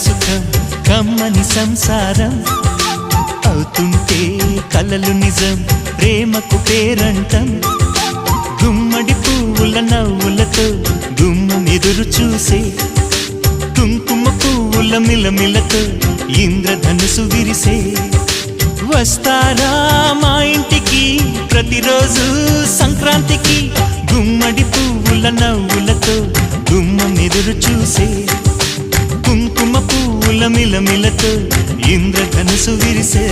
సుఖం కమ్మని సంసారం అవుతుంటే కలలు నిజం ప్రేమకు పేరంటం గుమ్మడి పువ్వుల నవ్వులతో గుమ్మం ఎదురు చూసే కుంకుమ పువ్వుల మిలమిలతో ఇంద్రధనుసు విరిసే వస్తారా మా ఇంటికి ప్రతిరోజు సంక్రాంతికి గుమ్మడి పువ్వుల నవ్వులతో గుమ్మం ఎదురు చూసే కుంకుమ పువ్వుల మిలమిలతో ఇంద్రధనుసు విరిసే